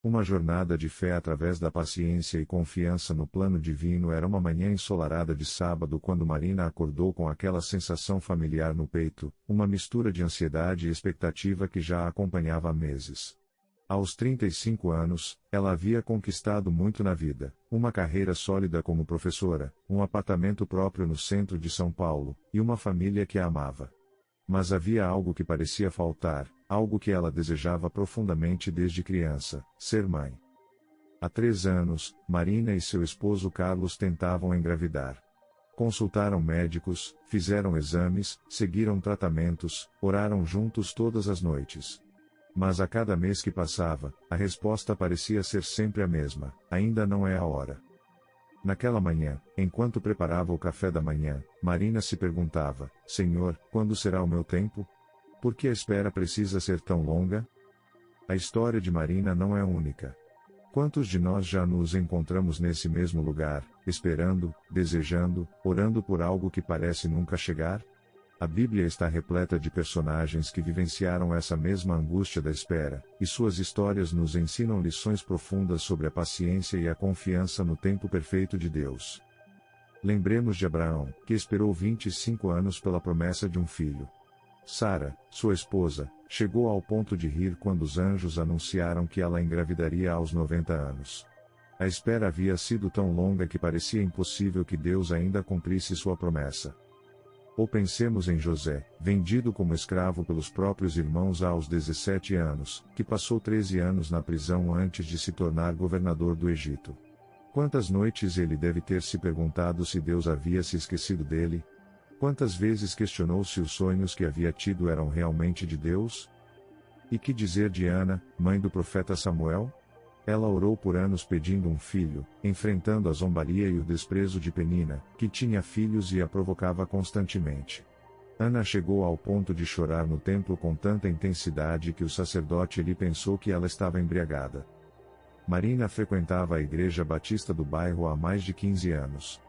Uma jornada de fé através da paciência e confiança no plano divino. Era uma manhã ensolarada de sábado quando Marina acordou com aquela sensação familiar no peito, uma mistura de ansiedade e expectativa que já a acompanhava há meses. Aos 35 anos, ela havia conquistado muito na vida: uma carreira sólida como professora, um apartamento próprio no centro de São Paulo, e uma família que a amava. Mas havia algo que parecia faltar, algo que ela desejava profundamente desde criança: ser mãe. Há 3 anos, Marina e seu esposo Carlos tentavam engravidar. Consultaram médicos, fizeram exames, seguiram tratamentos, oraram juntos todas as noites. Mas a cada mês que passava, a resposta parecia ser sempre a mesma: ainda não é a hora. Naquela manhã, enquanto preparava o café da manhã, Marina se perguntava: Senhor, quando será o meu tempo? Por que a espera precisa ser tão longa? A história de Marina não é única. Quantos de nós já nos encontramos nesse mesmo lugar, esperando, desejando, orando por algo que parece nunca chegar? A Bíblia está repleta de personagens que vivenciaram essa mesma angústia da espera, e suas histórias nos ensinam lições profundas sobre a paciência e a confiança no tempo perfeito de Deus. Lembremos de Abraão, que esperou 25 anos pela promessa de um filho. Sara, sua esposa, chegou ao ponto de rir quando os anjos anunciaram que ela engravidaria aos 90 anos. A espera havia sido tão longa que parecia impossível que Deus ainda cumprisse sua promessa. Ou pensemos em José, vendido como escravo pelos próprios irmãos aos 17 anos, que passou 13 anos na prisão antes de se tornar governador do Egito. Quantas noites ele deve ter se perguntado se Deus havia se esquecido dele? Quantas vezes questionou se os sonhos que havia tido eram realmente de Deus? E que dizer de Ana, mãe do profeta Samuel? Ela orou por anos pedindo um filho, enfrentando a zombaria e o desprezo de Penina, que tinha filhos e a provocava constantemente. Ana chegou ao ponto de chorar no templo com tanta intensidade que o sacerdote Eli pensou que ela estava embriagada. Marina frequentava a igreja batista do bairro há mais de 15 anos.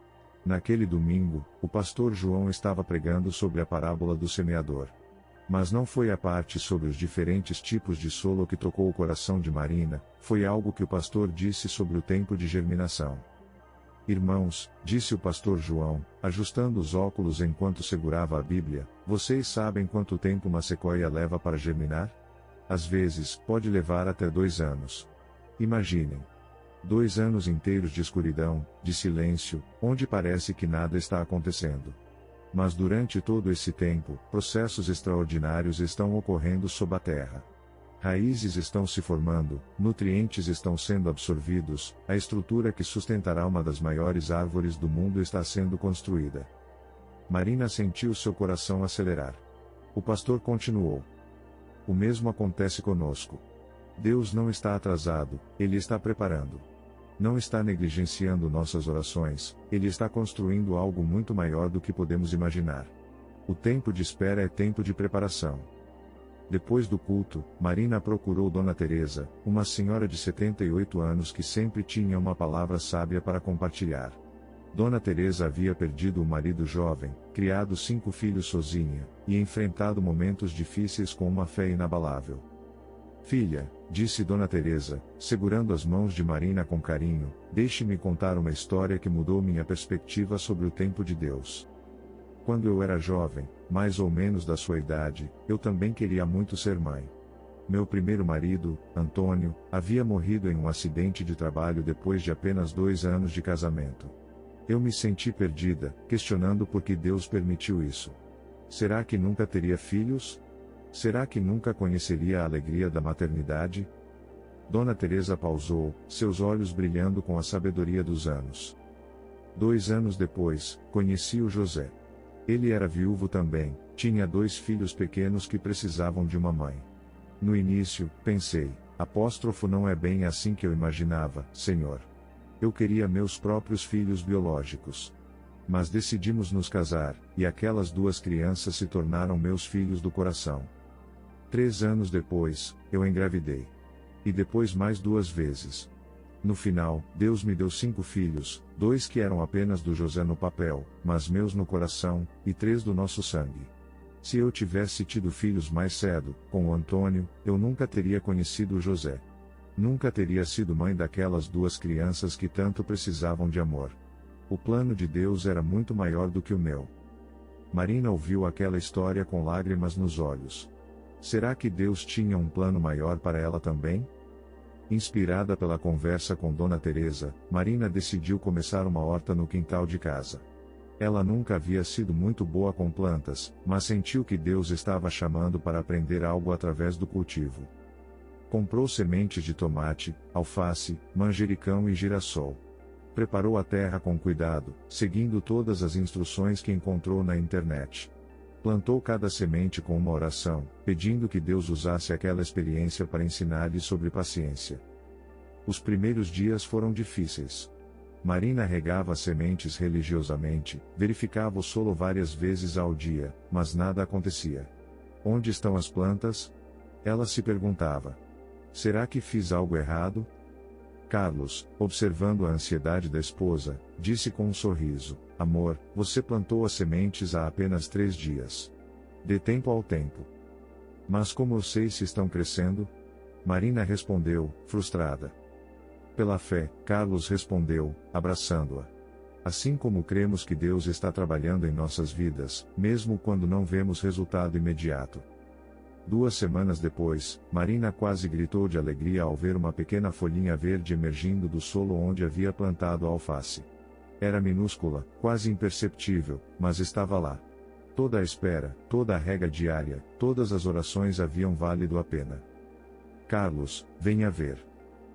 Naquele domingo, o pastor João estava pregando sobre a parábola do semeador. Mas não foi a parte sobre os diferentes tipos de solo que tocou o coração de Marina, foi algo que o pastor disse sobre o tempo de germinação. Irmãos, disse o pastor João, ajustando os óculos enquanto segurava a Bíblia, vocês sabem quanto tempo uma sequoia leva para germinar? Às vezes, pode levar até 2 anos. Imaginem. 2 anos inteiros de escuridão, de silêncio, onde parece que nada está acontecendo. Mas durante todo esse tempo, processos extraordinários estão ocorrendo sob a terra. Raízes estão se formando, nutrientes estão sendo absorvidos, a estrutura que sustentará uma das maiores árvores do mundo está sendo construída. Marina sentiu seu coração acelerar. O pastor continuou. O mesmo acontece conosco. Deus não está atrasado, Ele está preparando. Não está negligenciando nossas orações, Ele está construindo algo muito maior do que podemos imaginar. O tempo de espera é tempo de preparação. Depois do culto, Marina procurou Dona Teresa, uma senhora de 78 anos que sempre tinha uma palavra sábia para compartilhar. Dona Teresa havia perdido um marido jovem, criado 5 filhos sozinha, e enfrentado momentos difíceis com uma fé inabalável. Filha, disse Dona Teresa, segurando as mãos de Marina com carinho, deixe-me contar uma história que mudou minha perspectiva sobre o tempo de Deus. Quando eu era jovem, mais ou menos da sua idade, eu também queria muito ser mãe. Meu primeiro marido, Antônio, havia morrido em um acidente de trabalho depois de apenas 2 anos de casamento. Eu me senti perdida, questionando por que Deus permitiu isso. Será que nunca teria filhos? Será que nunca conheceria a alegria da maternidade? Dona Teresa pausou, seus olhos brilhando com a sabedoria dos anos. 2 anos depois, conheci o José. Ele era viúvo também, tinha 2 filhos pequenos que precisavam de uma mãe. No início, pensei, não é bem assim que eu imaginava, Senhor. Eu queria meus próprios filhos biológicos. Mas decidimos nos casar, e aquelas 2 crianças se tornaram meus filhos do coração. 3 anos depois, eu engravidei. E depois mais 2 vezes. No final, Deus me deu 5 filhos, 2 que eram apenas do José no papel, mas meus no coração, e 3 do nosso sangue. Se eu tivesse tido filhos mais cedo, com o Antônio, eu nunca teria conhecido o José. Nunca teria sido mãe daquelas duas crianças que tanto precisavam de amor. O plano de Deus era muito maior do que o meu. Marina ouviu aquela história com lágrimas nos olhos. Será que Deus tinha um plano maior para ela também? Inspirada pela conversa com Dona Teresa, Marina decidiu começar uma horta no quintal de casa. Ela nunca havia sido muito boa com plantas, mas sentiu que Deus estava chamando para aprender algo através do cultivo. Comprou sementes de tomate, alface, manjericão e girassol. Preparou a terra com cuidado, seguindo todas as instruções que encontrou na internet. Plantou cada semente com uma oração, pedindo que Deus usasse aquela experiência para ensinar-lhe sobre paciência. Os primeiros dias foram difíceis. Marina regava as sementes religiosamente, verificava o solo várias vezes ao dia, mas nada acontecia. Onde estão as plantas? Ela se perguntava. Será que fiz algo errado? Carlos, observando a ansiedade da esposa, disse com um sorriso: Amor, você plantou as sementes há apenas 3 dias. Dê tempo ao tempo. Mas como eu sei se estão crescendo? Marina respondeu, frustrada. Pela fé, Carlos respondeu, abraçando-a. Assim como cremos que Deus está trabalhando em nossas vidas, mesmo quando não vemos resultado imediato. 2 semanas depois, Marina quase gritou de alegria ao ver uma pequena folhinha verde emergindo do solo onde havia plantado a alface. Era minúscula, quase imperceptível, mas estava lá. Toda a espera, toda a rega diária, todas as orações haviam valido a pena. Carlos, venha ver.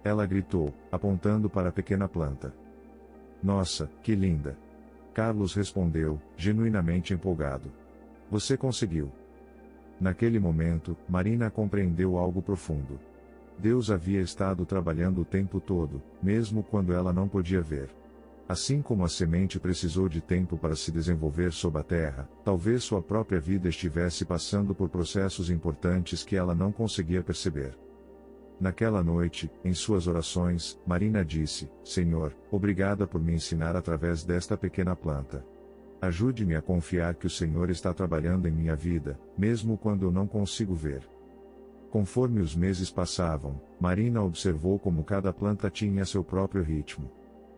Ela gritou, apontando para a pequena planta. Nossa, que linda! Carlos respondeu, genuinamente empolgado. Você conseguiu. Naquele momento, Marina compreendeu algo profundo. Deus havia estado trabalhando o tempo todo, mesmo quando ela não podia ver. Assim como a semente precisou de tempo para se desenvolver sob a terra, talvez sua própria vida estivesse passando por processos importantes que ela não conseguia perceber. Naquela noite, em suas orações, Marina disse: Senhor, obrigada por me ensinar através desta pequena planta. Ajude-me a confiar que o Senhor está trabalhando em minha vida, mesmo quando eu não consigo ver. Conforme os meses passavam, Marina observou como cada planta tinha seu próprio ritmo.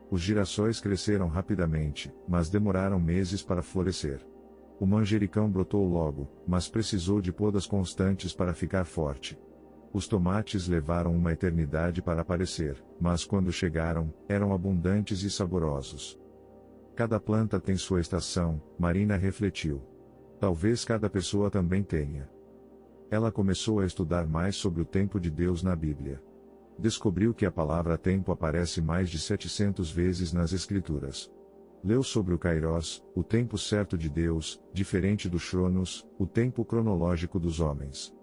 Os girassóis cresceram rapidamente, mas demoraram meses para florescer. O manjericão brotou logo, mas precisou de podas constantes para ficar forte. Os tomates levaram uma eternidade para aparecer, mas quando chegaram, eram abundantes e saborosos. Cada planta tem sua estação, Marina refletiu. Talvez cada pessoa também tenha. Ela começou a estudar mais sobre o tempo de Deus na Bíblia. Descobriu que a palavra tempo aparece mais de 700 vezes nas Escrituras. Leu sobre o Kairos, o tempo certo de Deus, diferente do Cronos, o tempo cronológico dos homens.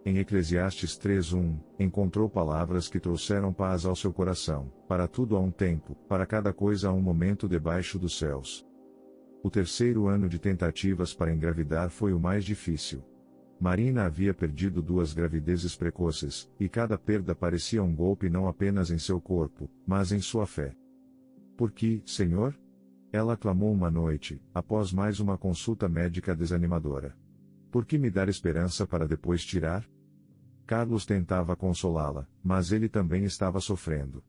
Em Eclesiastes 3:1, encontrou palavras que trouxeram paz ao seu coração: para tudo há um tempo, para cada coisa há um momento debaixo dos céus. O 3º ano de tentativas para engravidar foi o mais difícil. Marina havia perdido 2 gravidezes precoces, e cada perda parecia um golpe não apenas em seu corpo, mas em sua fé. Por que, Senhor? Ela clamou uma noite, após mais uma consulta médica desanimadora. Por que me dar esperança para depois tirar? Carlos tentava consolá-la, mas ele também estava sofrendo.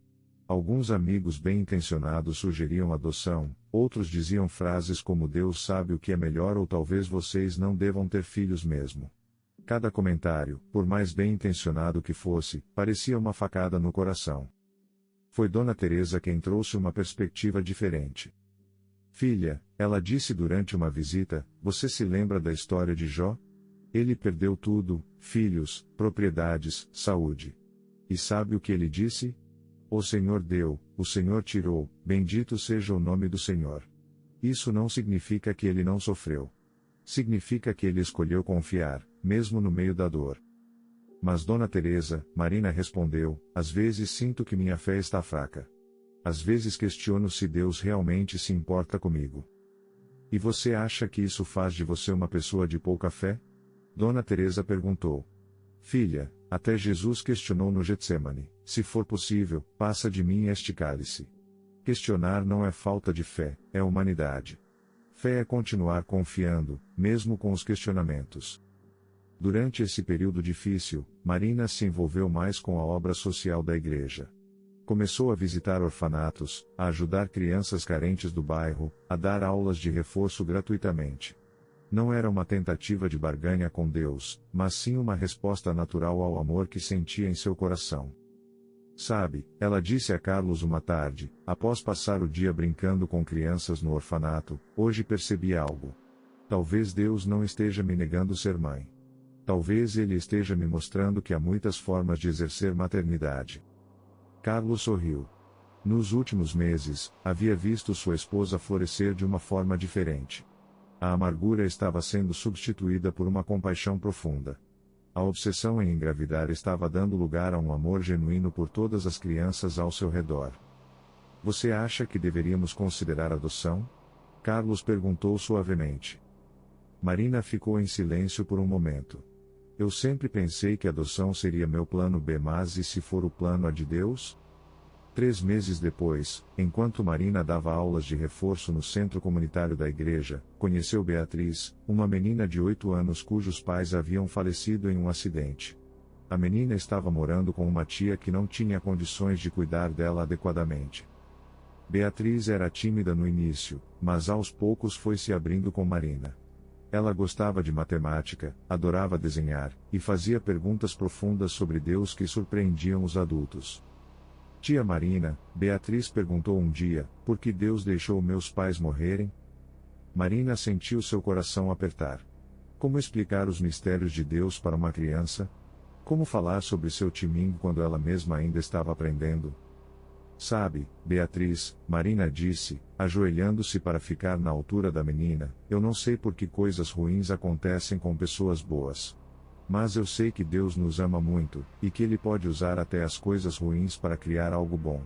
Alguns amigos bem-intencionados sugeriam adoção, outros diziam frases como Deus sabe o que é melhor ou talvez vocês não devam ter filhos mesmo. Cada comentário, por mais bem-intencionado que fosse, parecia uma facada no coração. Foi Dona Teresa quem trouxe uma perspectiva diferente. Filha, ela disse durante uma visita, você se lembra da história de Jó? Ele perdeu tudo, filhos, propriedades, saúde. E sabe o que ele disse? O Senhor deu, o Senhor tirou, bendito seja o nome do Senhor. Isso não significa que ele não sofreu. Significa que ele escolheu confiar, mesmo no meio da dor. Mas Dona Teresa, Marina respondeu, às vezes sinto que minha fé está fraca. Às vezes questiono se Deus realmente se importa comigo. E você acha que isso faz de você uma pessoa de pouca fé? Dona Teresa perguntou. Filha, até Jesus questionou no Getsêmani, se for possível, passa de mim este cálice. Questionar não é falta de fé, é humanidade. Fé é continuar confiando, mesmo com os questionamentos. Durante esse período difícil, Marina se envolveu mais com a obra social da igreja. Começou a visitar orfanatos, a ajudar crianças carentes do bairro, a dar aulas de reforço gratuitamente. Não era uma tentativa de barganha com Deus, mas sim uma resposta natural ao amor que sentia em seu coração. Sabe, ela disse a Carlos uma tarde, após passar o dia brincando com crianças no orfanato, hoje percebi algo. Talvez Deus não esteja me negando ser mãe. Talvez Ele esteja me mostrando que há muitas formas de exercer maternidade. Carlos sorriu. Nos últimos meses, havia visto sua esposa florescer de uma forma diferente. A amargura estava sendo substituída por uma compaixão profunda. A obsessão em engravidar estava dando lugar a um amor genuíno por todas as crianças ao seu redor. Você acha que deveríamos considerar adoção? Carlos perguntou suavemente. Marina ficou em silêncio por um momento. Eu sempre pensei que a adoção seria meu plano B, mas e se for o plano A de Deus? 3 meses depois, enquanto Marina dava aulas de reforço no centro comunitário da igreja, conheceu Beatriz, uma menina de 8 anos cujos pais haviam falecido em um acidente. A menina estava morando com uma tia que não tinha condições de cuidar dela adequadamente. Beatriz era tímida no início, mas aos poucos foi se abrindo com Marina. Ela gostava de matemática, adorava desenhar, e fazia perguntas profundas sobre Deus que surpreendiam os adultos. Tia Marina, Beatriz perguntou um dia, por que Deus deixou meus pais morrerem? Marina sentiu seu coração apertar. Como explicar os mistérios de Deus para uma criança? Como falar sobre seu timinho quando ela mesma ainda estava aprendendo? Sabe, Beatriz, Marina disse, ajoelhando-se para ficar na altura da menina, eu não sei por que coisas ruins acontecem com pessoas boas. Mas eu sei que Deus nos ama muito, e que Ele pode usar até as coisas ruins para criar algo bom.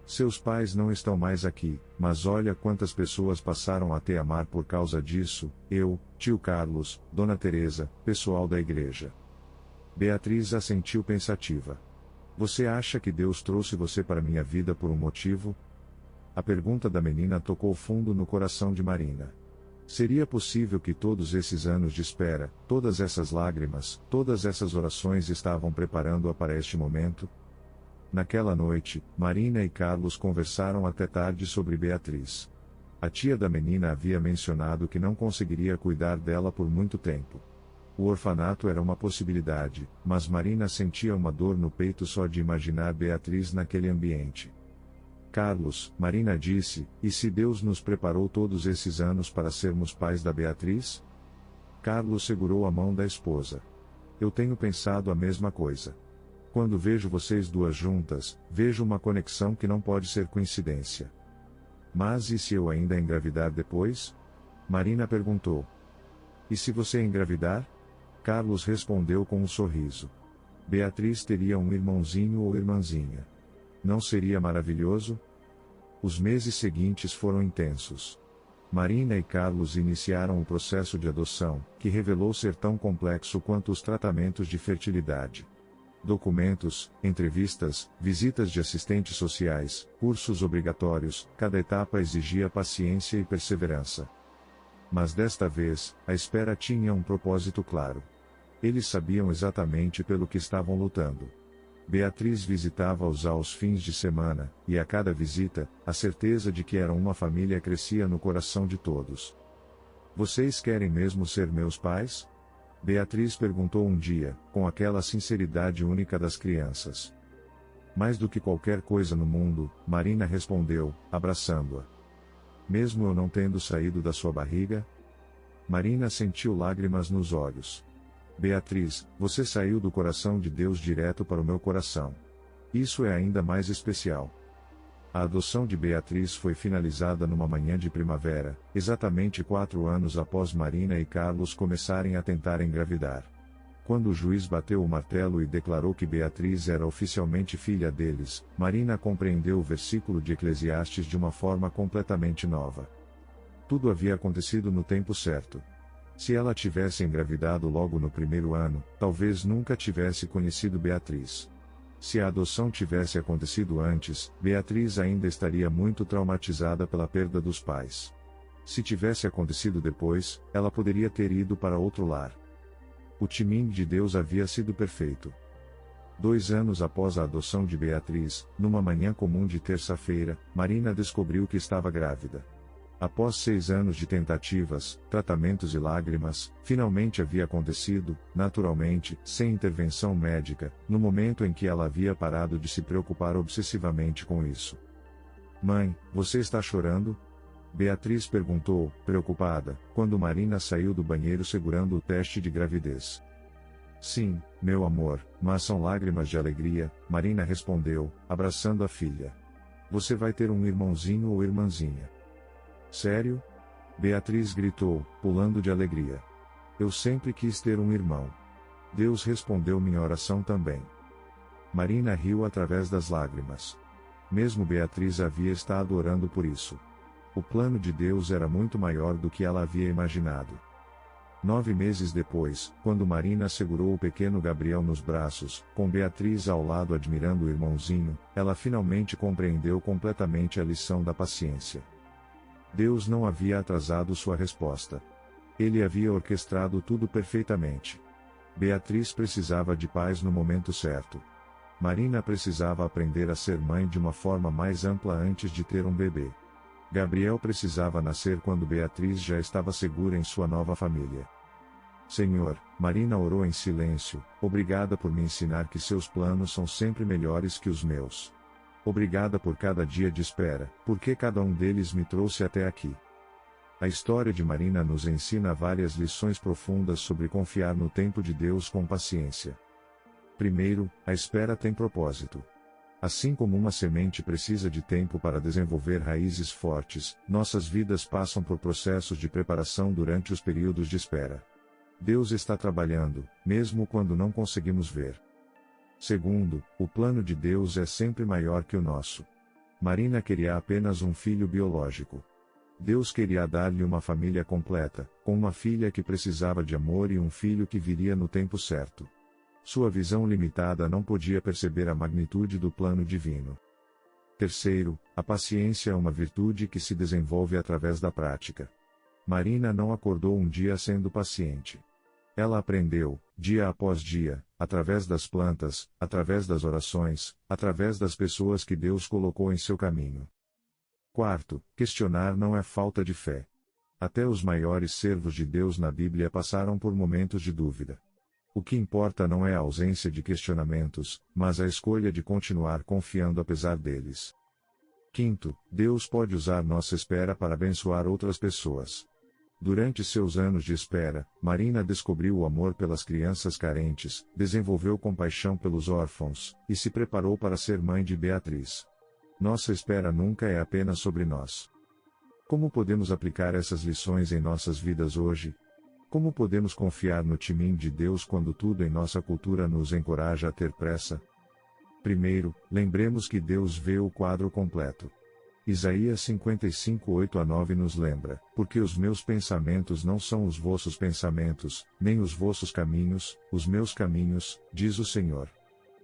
Seus pais não estão mais aqui, mas olha quantas pessoas passaram a te amar por causa disso, eu, tio Carlos, Dona Teresa, pessoal da igreja. Beatriz assentiu pensativa. Você acha que Deus trouxe você para minha vida por um motivo? A pergunta da menina tocou fundo no coração de Marina. Seria possível que todos esses anos de espera, todas essas lágrimas, todas essas orações estavam preparando-a para este momento? Naquela noite, Marina e Carlos conversaram até tarde sobre Beatriz. A tia da menina havia mencionado que não conseguiria cuidar dela por muito tempo. O orfanato era uma possibilidade, mas Marina sentia uma dor no peito só de imaginar Beatriz naquele ambiente. Carlos, Marina disse, e se Deus nos preparou todos esses anos para sermos pais da Beatriz? Carlos segurou a mão da esposa. Eu tenho pensado a mesma coisa. Quando vejo vocês duas juntas, vejo uma conexão que não pode ser coincidência. Mas e se eu ainda engravidar depois? Marina perguntou. E se você engravidar? Carlos respondeu com um sorriso. Beatriz teria um irmãozinho ou irmãzinha. Não seria maravilhoso? Os meses seguintes foram intensos. Marina e Carlos iniciaram o processo de adoção, que revelou ser tão complexo quanto os tratamentos de fertilidade. Documentos, entrevistas, visitas de assistentes sociais, cursos obrigatórios, cada etapa exigia paciência e perseverança. Mas desta vez, a espera tinha um propósito claro. Eles sabiam exatamente pelo que estavam lutando. Beatriz visitava-os aos fins de semana, e a cada visita, a certeza de que eram uma família crescia no coração de todos. Vocês querem mesmo ser meus pais? Beatriz perguntou um dia, com aquela sinceridade única das crianças. Mais do que qualquer coisa no mundo, Marina respondeu, abraçando-a. Mesmo eu não tendo saído da sua barriga? Marina sentiu lágrimas nos olhos. Beatriz, você saiu do coração de Deus direto para o meu coração. Isso é ainda mais especial. A adoção de Beatriz foi finalizada numa manhã de primavera, exatamente 4 anos após Marina e Carlos começarem a tentar engravidar. Quando o juiz bateu o martelo e declarou que Beatriz era oficialmente filha deles, Marina compreendeu o versículo de Eclesiastes de uma forma completamente nova. Tudo havia acontecido no tempo certo. Se ela tivesse engravidado logo no primeiro ano, talvez nunca tivesse conhecido Beatriz. Se a adoção tivesse acontecido antes, Beatriz ainda estaria muito traumatizada pela perda dos pais. Se tivesse acontecido depois, ela poderia ter ido para outro lar. O timing de Deus havia sido perfeito. 2 anos após a adoção de Beatriz, numa manhã comum de terça-feira, Marina descobriu que estava grávida. Após 6 anos de tentativas, tratamentos e lágrimas, finalmente havia acontecido, naturalmente, sem intervenção médica, no momento em que ela havia parado de se preocupar obsessivamente com isso. Mãe, você está chorando? Beatriz perguntou, preocupada, quando Marina saiu do banheiro segurando o teste de gravidez. Sim, meu amor, mas são lágrimas de alegria, Marina respondeu, abraçando a filha. Você vai ter um irmãozinho ou irmãzinha. Sério? Beatriz gritou, pulando de alegria. Eu sempre quis ter um irmão. Deus respondeu minha oração também. Marina riu através das lágrimas. Mesmo Beatriz havia estado orando por isso. O plano de Deus era muito maior do que ela havia imaginado. 9 meses depois, quando Marina segurou o pequeno Gabriel nos braços, com Beatriz ao lado admirando o irmãozinho, ela finalmente compreendeu completamente a lição da paciência. Deus não havia atrasado sua resposta. Ele havia orquestrado tudo perfeitamente. Beatriz precisava de paz no momento certo. Marina precisava aprender a ser mãe de uma forma mais ampla antes de ter um bebê. Gabriel precisava nascer quando Beatriz já estava segura em sua nova família. Senhor, Marina orou em silêncio, obrigada por me ensinar que seus planos são sempre melhores que os meus. Obrigada por cada dia de espera, porque cada um deles me trouxe até aqui. A história de Marina nos ensina várias lições profundas sobre confiar no tempo de Deus com paciência. Primeiro, a espera tem propósito. Assim como uma semente precisa de tempo para desenvolver raízes fortes, nossas vidas passam por processos de preparação durante os períodos de espera. Deus está trabalhando, mesmo quando não conseguimos ver. Segundo, o plano de Deus é sempre maior que o nosso. Marina queria apenas um filho biológico. Deus queria dar-lhe uma família completa, com uma filha que precisava de amor e um filho que viria no tempo certo. Sua visão limitada não podia perceber a magnitude do plano divino. Terceiro, a paciência é uma virtude que se desenvolve através da prática. Marina não acordou um dia sendo paciente. Ela aprendeu, dia após dia, através das plantas, através das orações, através das pessoas que Deus colocou em seu caminho. Quarto, questionar não é falta de fé. Até os maiores servos de Deus na Bíblia passaram por momentos de dúvida. O que importa não é a ausência de questionamentos, mas a escolha de continuar confiando apesar deles. Quinto, Deus pode usar nossa espera para abençoar outras pessoas. Durante seus anos de espera, Marina descobriu o amor pelas crianças carentes, desenvolveu compaixão pelos órfãos, e se preparou para ser mãe de Beatriz. Nossa espera nunca é apenas sobre nós. Como podemos aplicar essas lições em nossas vidas hoje? Como podemos confiar no timing de Deus quando tudo em nossa cultura nos encoraja a ter pressa? Primeiro, lembremos que Deus vê o quadro completo. Isaías 55, 8-9 nos lembra, porque os meus pensamentos não são os vossos pensamentos, nem os vossos caminhos, os meus caminhos, diz o Senhor.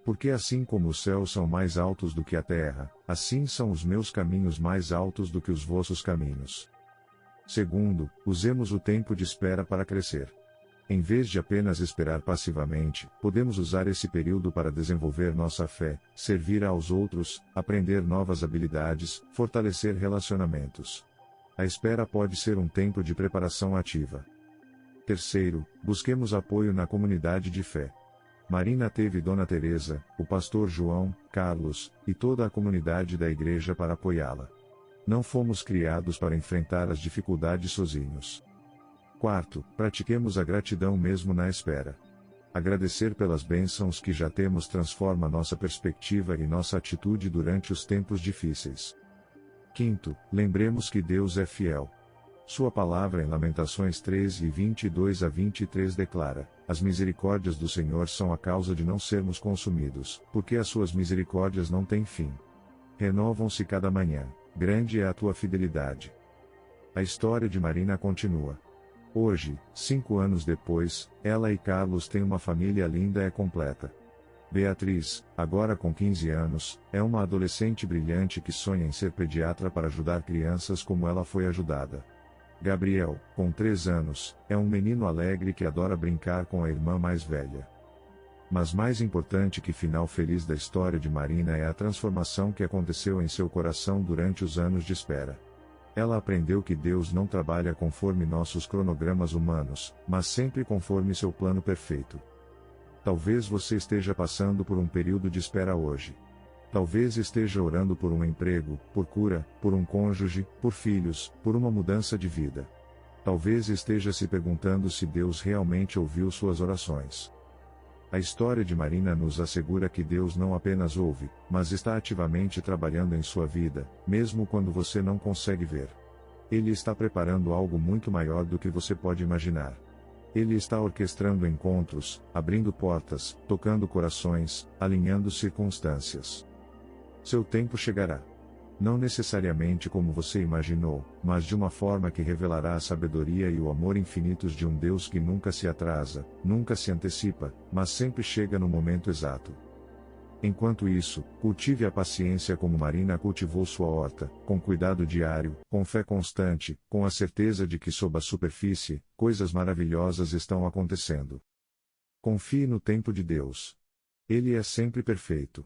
Porque assim como os céus são mais altos do que a terra, assim são os meus caminhos mais altos do que os vossos caminhos. Segundo, usemos o tempo de espera para crescer. Em vez de apenas esperar passivamente, podemos usar esse período para desenvolver nossa fé, servir aos outros, aprender novas habilidades, fortalecer relacionamentos. A espera pode ser um tempo de preparação ativa. Terceiro, busquemos apoio na comunidade de fé. Marina teve Dona Teresa, o pastor João, Carlos, e toda a comunidade da igreja para apoiá-la. Não fomos criados para enfrentar as dificuldades sozinhos. Quarto, pratiquemos a gratidão mesmo na espera. Agradecer pelas bênçãos que já temos transforma nossa perspectiva e nossa atitude durante os tempos difíceis. Quinto, lembremos que Deus é fiel. Sua palavra em Lamentações 13, 22-23 declara: as misericórdias do Senhor são a causa de não sermos consumidos, porque as suas misericórdias não têm fim. Renovam-se cada manhã, grande é a tua fidelidade. A história de Marina continua. Hoje, 5 anos depois, ela e Carlos têm uma família linda e completa. Beatriz, agora com 15 anos, é uma adolescente brilhante que sonha em ser pediatra para ajudar crianças como ela foi ajudada. Gabriel, com 3 anos, é um menino alegre que adora brincar com a irmã mais velha. Mas mais importante que final feliz da história de Marina é a transformação que aconteceu em seu coração durante os anos de espera. Ela aprendeu que Deus não trabalha conforme nossos cronogramas humanos, mas sempre conforme seu plano perfeito. Talvez você esteja passando por um período de espera hoje. Talvez esteja orando por um emprego, por cura, por um cônjuge, por filhos, por uma mudança de vida. Talvez esteja se perguntando se Deus realmente ouviu suas orações. A história de Marina nos assegura que Deus não apenas ouve, mas está ativamente trabalhando em sua vida, mesmo quando você não consegue ver. Ele está preparando algo muito maior do que você pode imaginar. Ele está orquestrando encontros, abrindo portas, tocando corações, alinhando circunstâncias. Seu tempo chegará. Não necessariamente como você imaginou, mas de uma forma que revelará a sabedoria e o amor infinitos de um Deus que nunca se atrasa, nunca se antecipa, mas sempre chega no momento exato. Enquanto isso, cultive a paciência como Marina cultivou sua horta, com cuidado diário, com fé constante, com a certeza de que sob a superfície, coisas maravilhosas estão acontecendo. Confie no tempo de Deus. Ele é sempre perfeito.